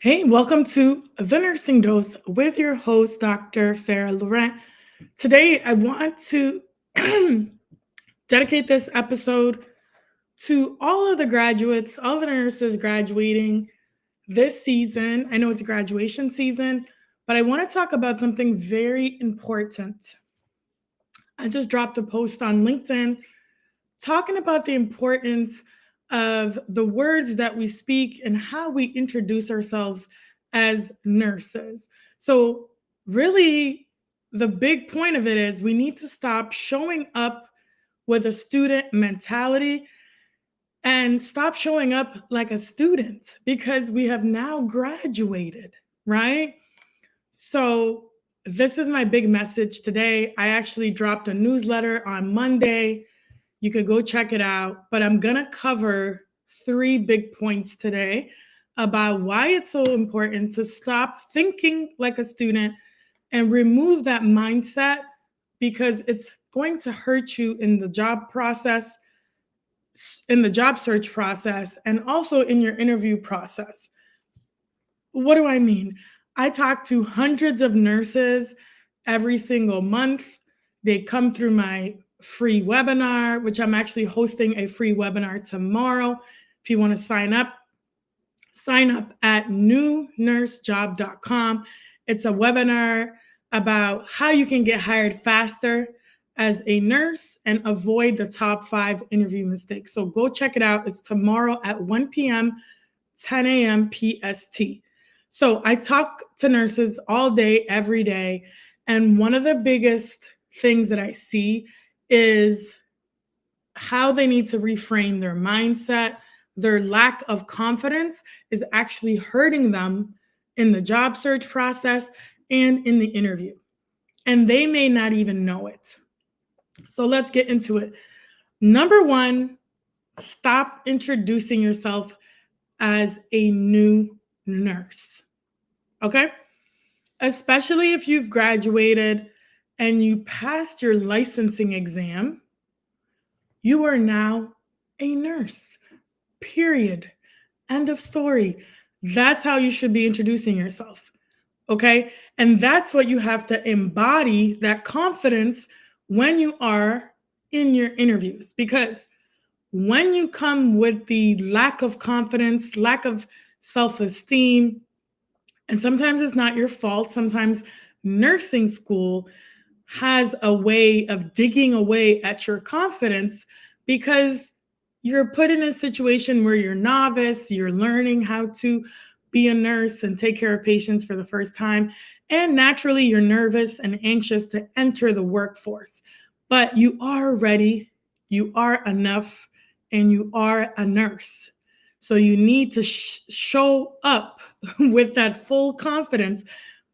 Hey, welcome to The Nursing Dose with your host, Dr. Farah Laurent. Today, I want to dedicate this episode to all of the graduates, all of the nurses graduating this season. I know it's graduation season, but I want to talk about something very important. I just dropped a post on LinkedIn talking about the importance of the words that we speak and how we introduce ourselves as nurses. So, really, the big point of it is we need to stop showing up with a student mentality and stop showing up like a student because we have now graduated, right? So, this is my big message today. I actually dropped a newsletter on Monday. You could go check it out, but I'm going to cover three big points today about why it's so important to stop thinking like a student and remove that mindset because it's going to hurt you in the job process, in the job search process, and also in your interview process. What do I mean? I talk to hundreds of nurses every single month. They come through my free webinar, which I'm actually hosting a free webinar tomorrow. If you want to sign up at newnursejob.com. It's a webinar about how you can get hired faster as a nurse and avoid the top 5 interview mistakes. So go check it out. It's tomorrow at 1 p.m., 10 a.m. PST. So I talk to nurses all day, every day. And one of the biggest things that I see is how they need to reframe their mindset. Their lack of confidence is actually hurting them in the job search process and in the interview. And they may not even know it. So let's get into it. Number one, stop introducing yourself as a new nurse. Okay? Especially if you've graduated and you passed your licensing exam, you are now a nurse. Period. End of story. That's how you should be introducing yourself. Okay? And that's what you have to embody, that confidence when you are in your interviews. Because when you come with the lack of confidence, lack of self esteem, and sometimes it's not your fault, sometimes nursing school has a way of digging away at your confidence because you're put in a situation where you're novice, you're learning how to be a nurse and take care of patients for the first time. And naturally, you're nervous and anxious to enter the workforce. But you are ready, you are enough, and you are a nurse. So you need to show up with that full confidence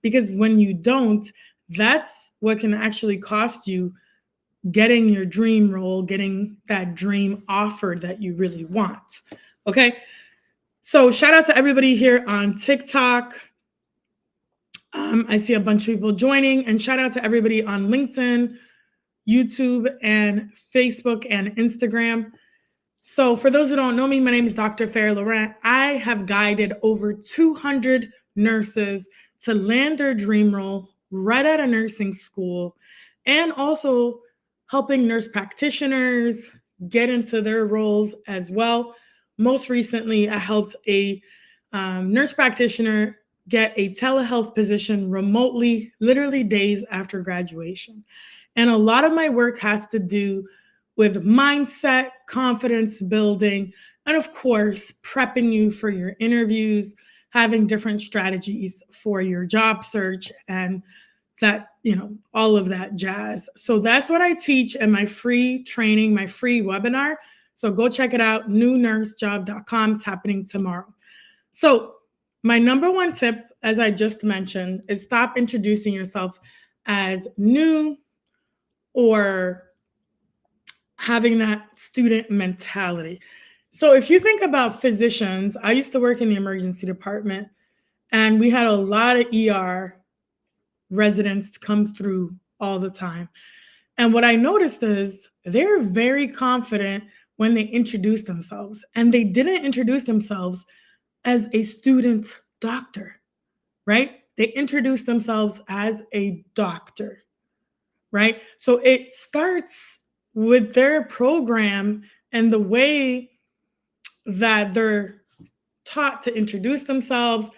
because when you don't, that's what can actually cost you getting your dream role, getting that dream offer that you really want. Okay. So shout out to everybody here on TikTok. I see a bunch of people joining, and shout out to everybody on LinkedIn, YouTube, and Facebook and Instagram. So for those who don't know me, my name is Dr. Farah Laurent. I have guided over 200 nurses to land their dream role right out of nursing school, and also helping nurse practitioners get into their roles as well. Most recently, I helped a nurse practitioner get a telehealth position remotely, literally days after graduation. And a lot of my work has to do with mindset, confidence building, and of course, prepping you for your interviews, having different strategies for your job search, and that, all of that jazz. So that's what I teach in my free training, my free webinar. So go check it out, newnursejob.com. It's happening tomorrow. So my number one tip, as I just mentioned, is stop introducing yourself as new or having that student mentality. So if you think about physicians, I used to work in the emergency department, and we had a lot of ER residents come through all the time. And what I noticed is they're very confident when they introduce themselves, and they didn't introduce themselves as a student doctor, right? They introduce themselves as a doctor, right? So it starts with their program and the way that they're taught to introduce themselves.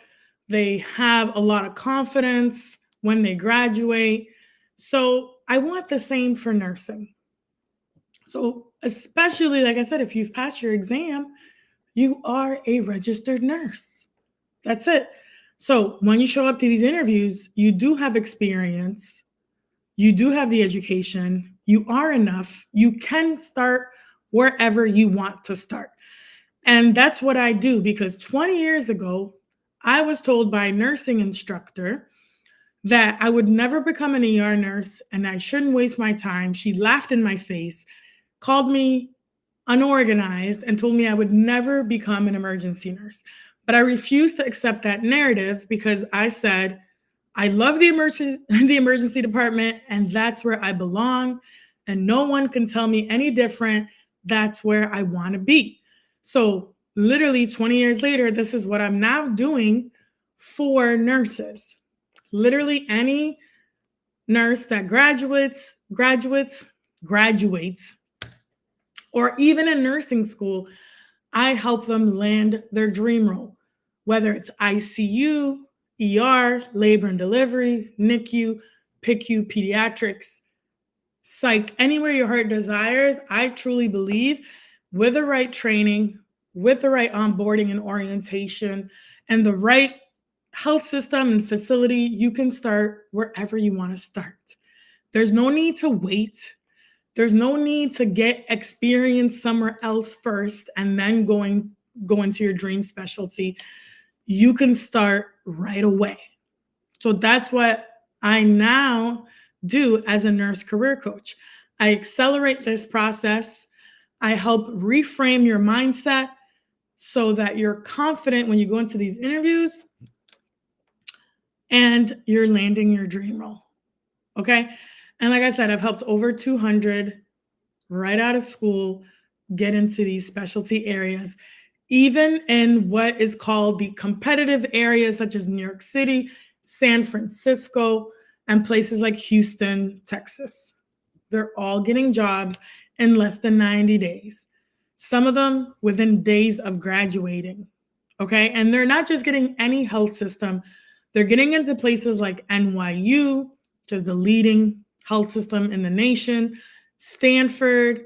They have a lot of confidence when they graduate. So I want the same for nursing. So, especially, like I said, if you've passed your exam, you are a registered nurse. That's it. So, when you show up to these interviews, you do have experience, you do have the education, you are enough, you can start wherever you want to start. And that's what I do because 20 years ago, I was told by a nursing instructor that I would never become an ER nurse and I shouldn't waste my time. She laughed in my face, called me unorganized, and told me I would never become an emergency nurse. But I refused to accept that narrative because I said, I love the emergency department, and that's where I belong. And no one can tell me any different. That's where I want to be. So, literally 20 years later, this is what I'm now doing for nurses. Literally, any nurse that graduates, or even in nursing school, I help them land their dream role, whether it's ICU, ER, labor and delivery, NICU, PICU, pediatrics, psych, anywhere your heart desires. I truly believe with the right training, with the right onboarding and orientation, and the right health system and facility, you can start wherever you want to start. There's no need to wait. There's no need to get experience somewhere else first and then go into your dream specialty. You can start right away. So that's what I now do as a nurse career coach. I accelerate this process. I help reframe your mindset so that you're confident when you go into these interviews and you're landing your dream role. Okay. And like I said, I've helped over 200 right out of school get into these specialty areas, even in what is called the competitive areas, such as New York City, San Francisco, and places like Houston, Texas. They're all getting jobs in less than 90 days. Some of them within days of graduating. Okay. And they're not just getting any health system, they're getting into places like NYU, which is the leading health system in the nation, Stanford,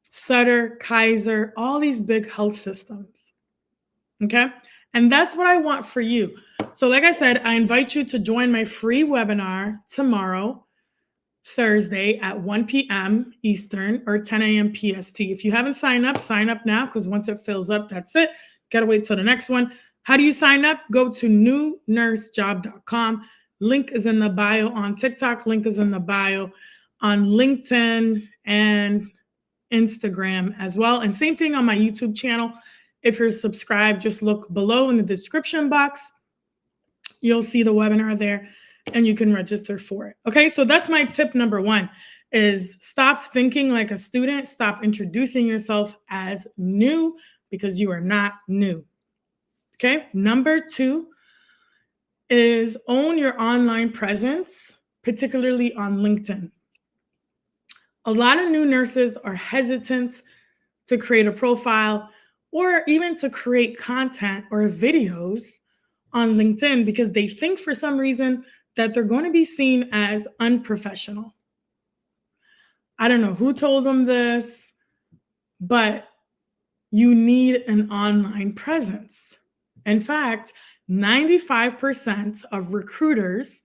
Sutter, Kaiser, all these big health systems. Okay. And that's what I want for you. So, like I said, I invite you to join my free webinar tomorrow, Thursday at 1 p.m. Eastern or 10 a.m. PST. If you haven't signed up, sign up now because once it fills up, that's it. Got to wait till the next one. How do you sign up? Go to newnursejob.com. Link is in the bio on TikTok. Link is in the bio on LinkedIn and Instagram as well. And same thing on my YouTube channel. If you're subscribed, just look below in the description box. You'll see the webinar there and you can register for it. Okay, so that's my tip number one is stop thinking like a student. Stop introducing yourself as new because you are not new. Okay, number two is own your online presence, particularly on LinkedIn. A lot of new nurses are hesitant to create a profile or even to create content or videos on LinkedIn because they think for some reason that they're going to be seen as unprofessional. I don't know who told them this, but you need an online presence. In fact, 95% of recruiters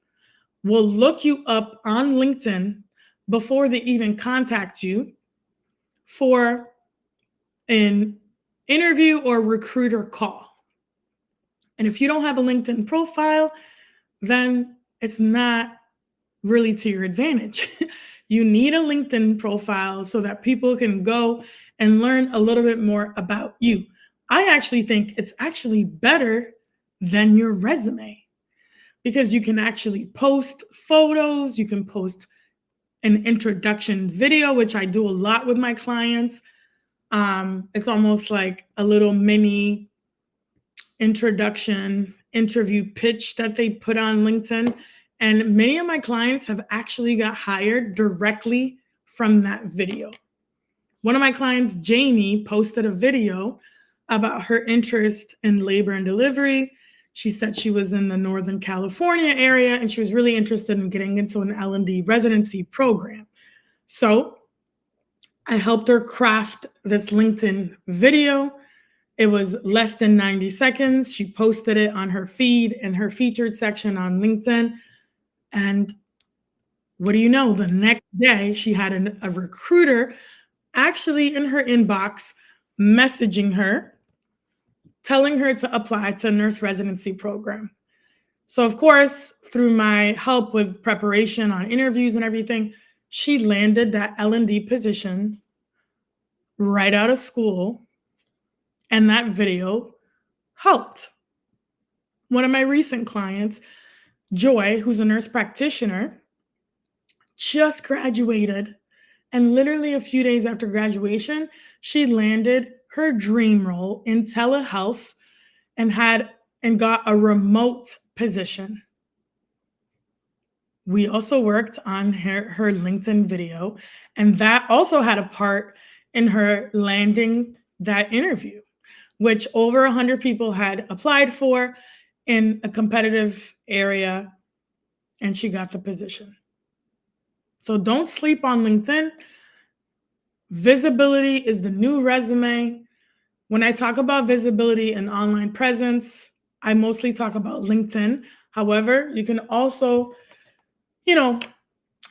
will look you up on LinkedIn before they even contact you for an interview or recruiter call. And if you don't have a LinkedIn profile, then it's not really to your advantage. You need a LinkedIn profile so that people can go and learn a little bit more about you. I actually think it's actually better than your resume because you can actually post photos, you can post an introduction video, which I do a lot with my clients. It's almost like a little mini introduction interview pitch that they put on LinkedIn. And many of my clients have actually got hired directly from that video. One of my clients, Jamie, posted a video about her interest in labor and delivery. She said she was in the Northern California area and she was really interested in getting into an L&D residency program. So I helped her craft this LinkedIn video. It was less than 90 seconds. She posted it on her feed in her featured section on LinkedIn. And what do you know? The next day, she had a recruiter actually in her inbox messaging her, telling her to apply to a nurse residency program. So, of course, through my help with preparation on interviews and everything, she landed that L&D position right out of school. And that video helped. One of my recent clients, Joy, who's a nurse practitioner, just graduated. And literally a few days after graduation, she landed her dream role in telehealth and got a remote position. We also worked on her LinkedIn video, and that also had a part in her landing that interview, which over 100 people had applied for in a competitive area, and she got the position. So don't sleep on LinkedIn. Visibility is the new resume. When I talk about visibility and online presence, I mostly talk about LinkedIn. However, you can also,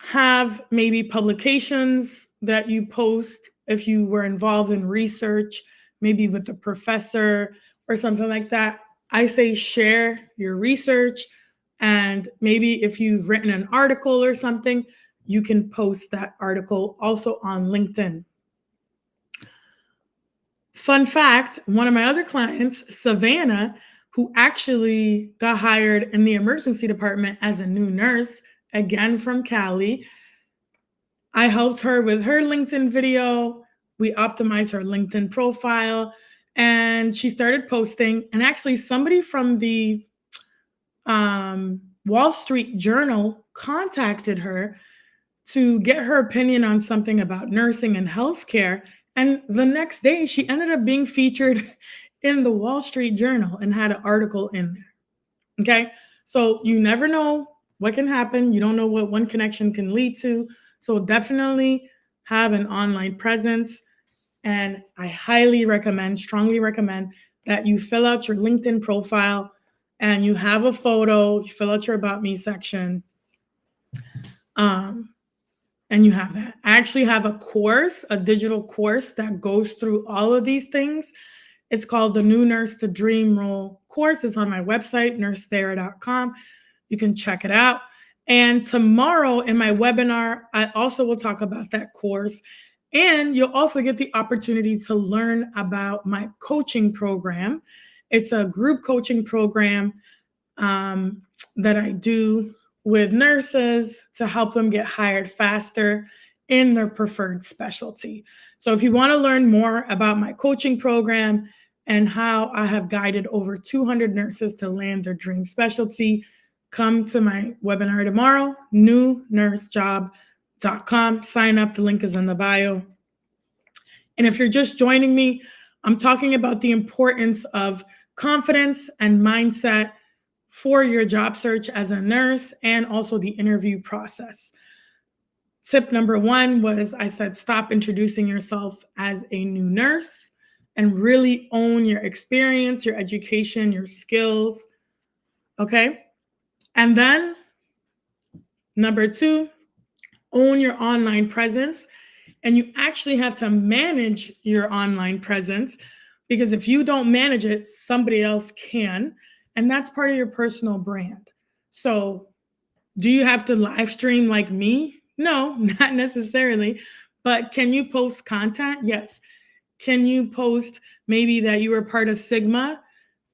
have maybe publications that you post if you were involved in research, maybe with a professor or something like that. I say share your research, and maybe if you've written an article or something, you can post that article also on LinkedIn. Fun fact, one of my other clients, Savannah, who actually got hired in the emergency department as a new nurse, again from Cali, I helped her with her LinkedIn video. We optimized her LinkedIn profile, and she started posting. And actually, somebody from the Wall Street Journal contacted her to get her opinion on something about nursing and healthcare. And the next day, she ended up being featured in the Wall Street Journal and had an article in there. Okay, so you never know what can happen. You don't know what one connection can lead to. So definitely have an online presence. And I highly recommend, strongly recommend that you fill out your LinkedIn profile and you have a photo, you fill out your About Me section. And you have that. I actually have a course, a digital course that goes through all of these things. It's called the New Nurse to Dream Role course. It's on my website, nursethera.com. You can check it out. And tomorrow in my webinar, I also will talk about that course. And you'll also get the opportunity to learn about my coaching program. It's a group coaching program that I do with nurses to help them get hired faster in their preferred specialty. So if you want to learn more about my coaching program and how I have guided over 200 nurses to land their dream specialty, come to my webinar tomorrow, newnursejob.com. Sign up. The link is in the bio. And if you're just joining me, I'm talking about the importance of confidence and mindset for your job search as a nurse and also the interview process. Tip number 1 was I said, stop introducing yourself as a new nurse and really own your experience, your education, your skills. Okay. And then number 2, own your online presence. And you actually have to manage your online presence, because if you don't manage it, somebody else can. And that's part of your personal brand. So do you have to live stream like me? No, not necessarily. But can you post content? Yes. Can you post maybe that you were part of Sigma?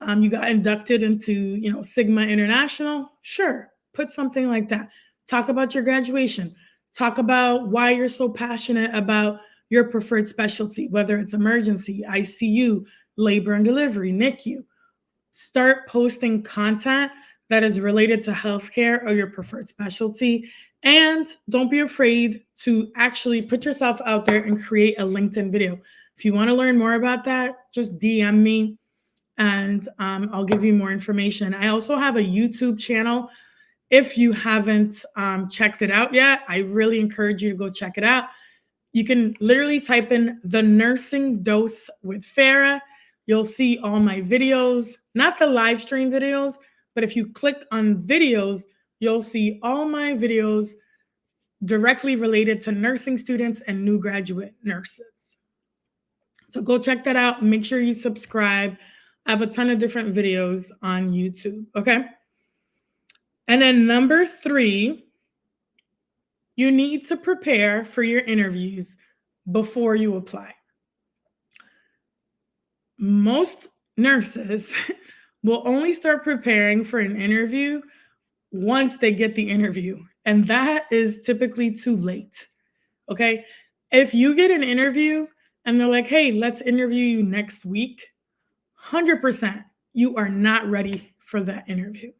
You got inducted into, Sigma International? Sure. Put something like that. Talk about your graduation. Talk about why you're so passionate about your preferred specialty, whether it's emergency, ICU, labor and delivery, NICU. start posting content that is related to healthcare or your preferred specialty. And don't be afraid to actually put yourself out there and create a LinkedIn video. If you want to learn more about that, just DM me and I'll give you more information. I also have a YouTube channel. If you haven't checked it out yet, I really encourage you to go check it out. You can literally type in The Nursing Dose with Farah. You'll see all my videos, not the live stream videos, but if you click on videos, you'll see all my videos directly related to nursing students and new graduate nurses. So go check that out. Make sure you subscribe. I have a ton of different videos on YouTube, okay? And then number 3, you need to prepare for your interviews before you apply. Most nurses will only start preparing for an interview once they get the interview, and that is typically too late, okay? If you get an interview and they're like, hey, let's interview you next week, 100% you are not ready for that interview.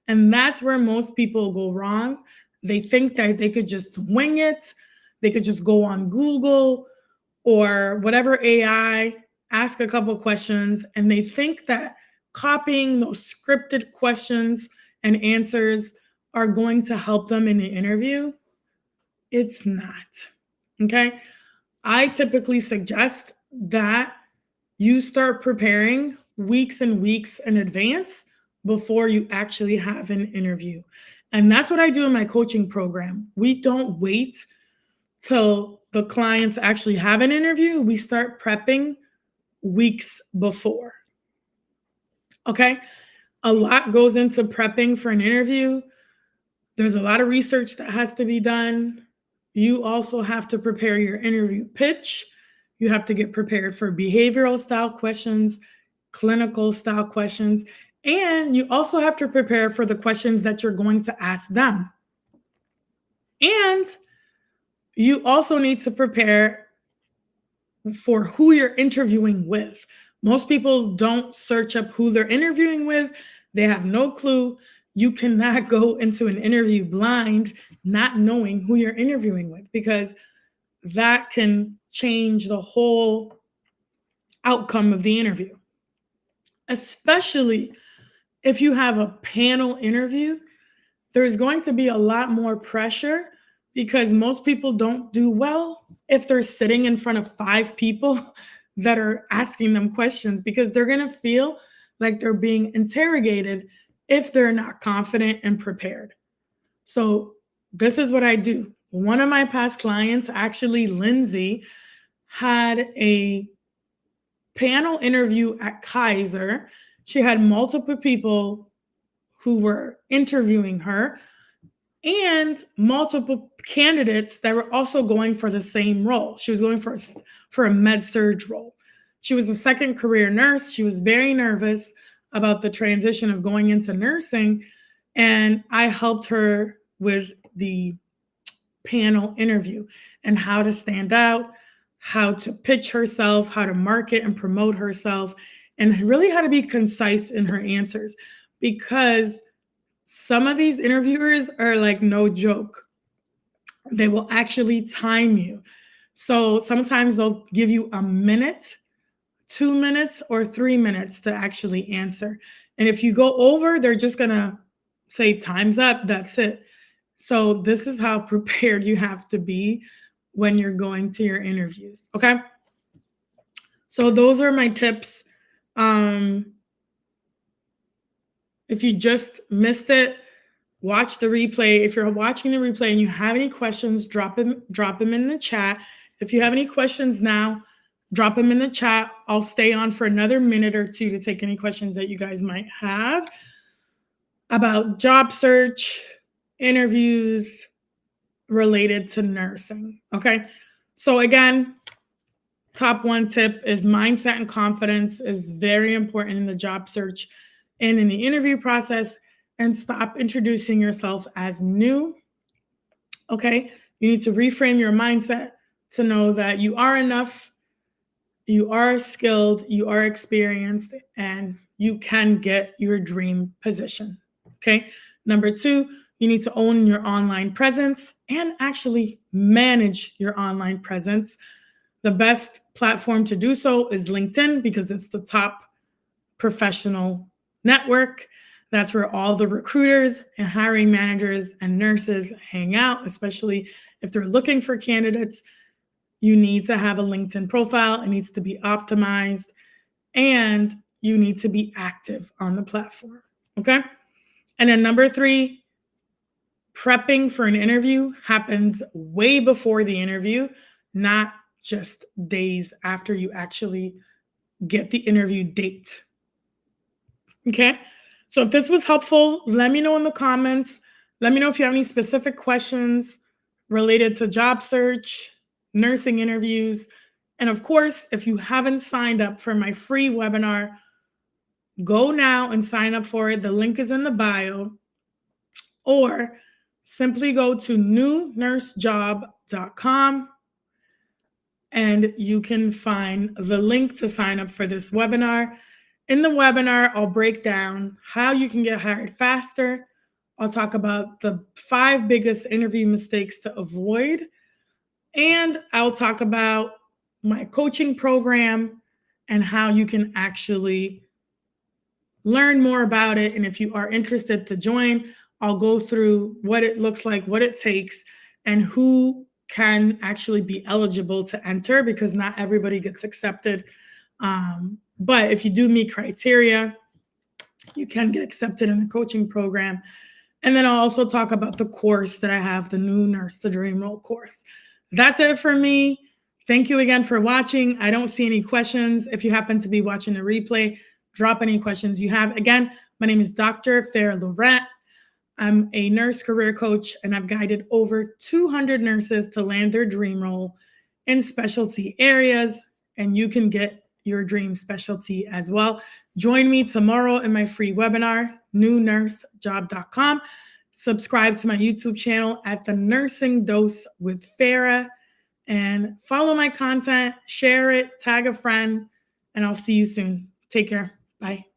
And that's where most people go wrong. They think that they could just wing it. They could just go on Google or whatever AI, ask a couple questions, and they think that copying those scripted questions and answers are going to help them in the interview. It's not, okay? I typically suggest that you start preparing weeks and weeks in advance before you actually have an interview. And that's what I do in my coaching program. We don't wait till the clients actually have an interview. We start prepping weeks before. Okay? A lot goes into prepping for an interview. There's a lot of research that has to be done. You also have to prepare your interview pitch. You have to get prepared for behavioral style questions, clinical style questions, and you also have to prepare for the questions that you're going to ask them. And you also need to prepare for who you're interviewing with. Most people don't search up who they're interviewing with. They have no clue. You cannot go into an interview blind, not knowing who you're interviewing with, because that can change the whole outcome of the interview. Especially if you have a panel interview, there's going to be a lot more pressure because most people don't do well if they're sitting in front of 5 people that are asking them questions, because they're going to feel like they're being interrogated if they're not confident and prepared. So this is what I do. One of my past clients, actually Lindsay, had a panel interview at Kaiser. She had multiple people who were interviewing her and multiple candidates that were also going for the same role. She was going for a med-surg role. She was a second career nurse. She was very nervous about the transition of going into nursing, and I helped her with the panel interview and how to stand out, how to pitch herself, how to market and promote herself, and really how to be concise in her answers, because some of these interviewers are like no joke. They will actually time you. So sometimes they'll give you a minute, 2 minutes, or 3 minutes to actually answer. And if you go over, they're just going to say, time's up, that's it. So this is how prepared you have to be when you're going to your interviews, okay? So those are my tips. If you just missed it, watch the replay. If you're watching the replay and you have any questions, drop them in the chat. If you have any questions now, drop them in the chat. I'll stay on for another minute or 2 to take any questions that you guys might have about job search, interviews related to nursing, okay? So again, top 1 tip is mindset and confidence is very important in the job search and in the interview process, and stop introducing yourself as new, okay? You need to reframe your mindset to know that you are enough, you are skilled, you are experienced, and you can get your dream position. Okay. Number 2, you need to own your online presence and actually manage your online presence. The best platform to do so is LinkedIn because it's the top professional network. That's where all the recruiters and hiring managers and nurses hang out, especially if they're looking for candidates. You need to have a LinkedIn profile. It needs to be optimized, and you need to be active on the platform. Okay. And then number 3, prepping for an interview happens way before the interview, not just days after you actually get the interview date. Okay. So if this was helpful, let me know in the comments. Let me know if you have any specific questions related to job search, nursing interviews. And of course, if you haven't signed up for my free webinar, go now and sign up for it. The link is in the bio. Or simply go to newnursejob.com and you can find the link to sign up for this webinar. In the webinar, I'll break down how you can get hired faster. I'll talk about the 5 biggest interview mistakes to avoid. And I'll talk about my coaching program and how you can actually learn more about it. And if you are interested to join, I'll go through what it looks like, what it takes, and who can actually be eligible to enter, because not everybody gets accepted. But if you do meet criteria, you can get accepted in the coaching program. And then I'll also talk about the course that I have, the New Nurse to Dream Role course. That's it for me. Thank you again for watching. I don't see any questions. If you happen to be watching the replay, drop any questions you have. Again, my name is Dr. Farah Lorette. I'm a nurse career coach, and I've guided over 200 nurses to land their dream role in specialty areas, and you can get your dream specialty as well. Join me tomorrow in my free webinar, newnursejob.com. Subscribe to my YouTube channel at The Nursing Dose with Farah, and follow my content, share it, tag a friend, and I'll see you soon. Take care. Bye.